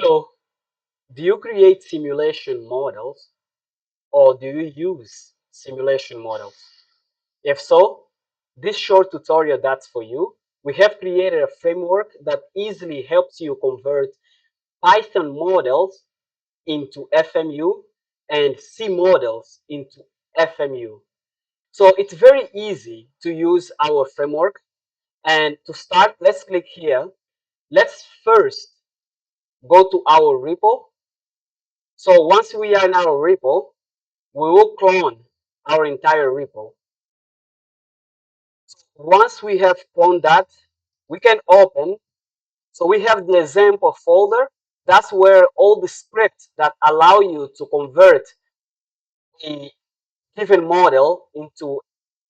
Hello, do you create simulation models or do you use simulation models? If so, this short tutorial that's for you. We have created a framework that easily helps you convert Python models into FMU and C models into FMU. So it's very easy to use our framework. And to start, let's click here. Let's first go to our repo. So once we are in our repo, we will clone our entire repo. Once we have cloned that, we can open. So we have the example folder. That's where all the scripts that allow you to convert a given model into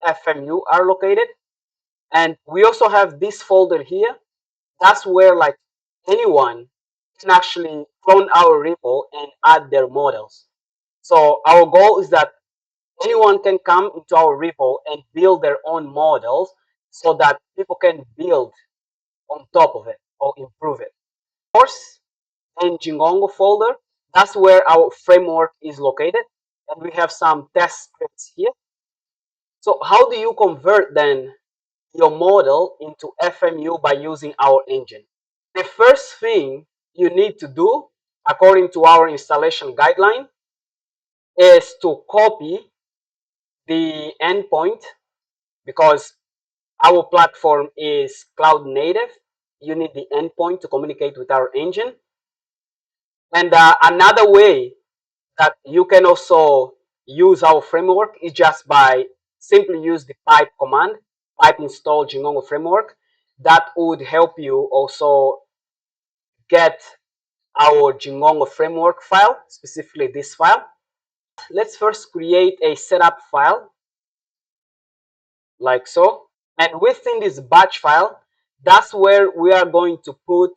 FMU are located. And we also have this folder here. That's where like anyone can actually clone our repo and add their models. So our goal is that anyone can come into our repo and build their own models so that people can build on top of it or improve it. Course and Jingongo folder, that's where our framework is located. And we have some test scripts here. So how do you convert then your model into FMU by using our engine? The first thing you need to do, according to our installation guideline, is to copy the endpoint because our platform is cloud native. You need the endpoint to communicate with our engine. And another way that you can also use our framework is just by simply use the pipe command, pipe install Jingongo framework. That would help you also get our Jingongo framework file, specifically this file. Let's first create a setup file like so. And within this batch file, that's where we are going to put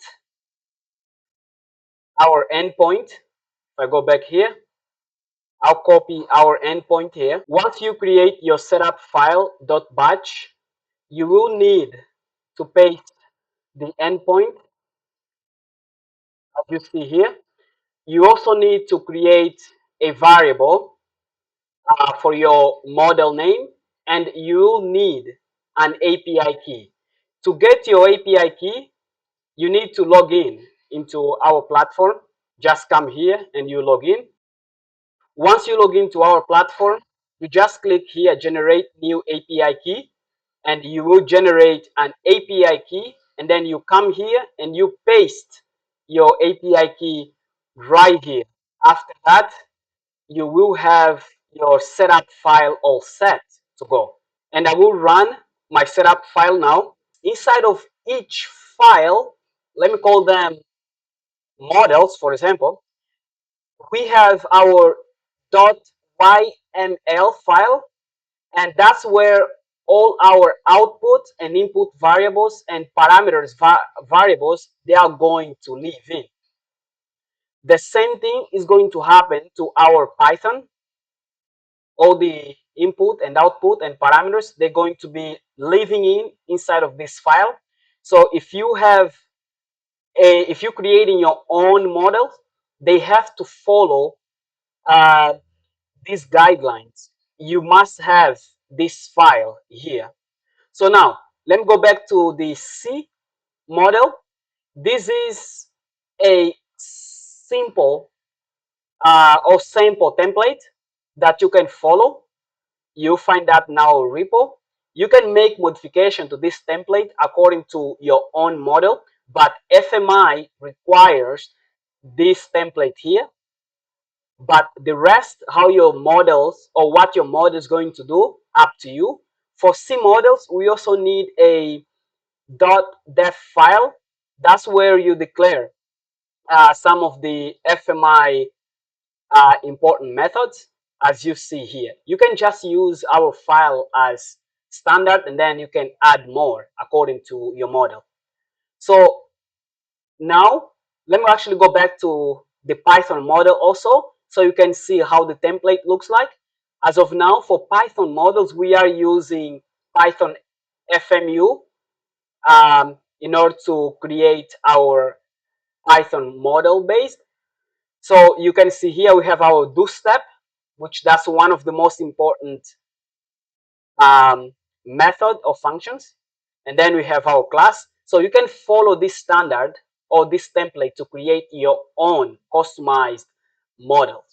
our endpoint. If I go back here, I'll copy our endpoint here. Once you create your setup file .batch, you will need to paste the endpoint as you see here. You also need to create a variable for your model name, and you will need an API key. To get your API key, you need to log in into our platform. Just come here and you log in. Once you log into our platform, you just click here, generate new API key, and you will generate an API key. And then you come here and you paste your API key right here. After that, you will have your setup file all set to go. And I will run my setup file now. Inside of each file, let me call them models, for example, we have our .yml file, and that's where all our output and input variables and parameters variables, they are going to live in. The same thing is going to happen to our Python. All the input and output and parameters, they're going to be living inside of this file. So if you have if you're creating your own models, they have to follow these guidelines. You must have this file here. So now let me go back to the C model. This is a simple or sample template that you can follow. You find that in our repo. You can make modification to this template according to your own model, but FMI requires this template here. But the rest, how your models or what your model is going to do, up to you. For C models, we also need a .def file. That's where you declare some of the FMI important methods, as you see here. You can just use our file as standard, and then you can add more according to your model. So now let me actually go back to the Python model also, so you can see how the template looks like. As of now, for Python models, we are using Python FMU in order to create our Python model based. So you can see here we have our do step, which that's one of the most important method or functions. And then we have our class. So you can follow this standard or this template to create your own customized models.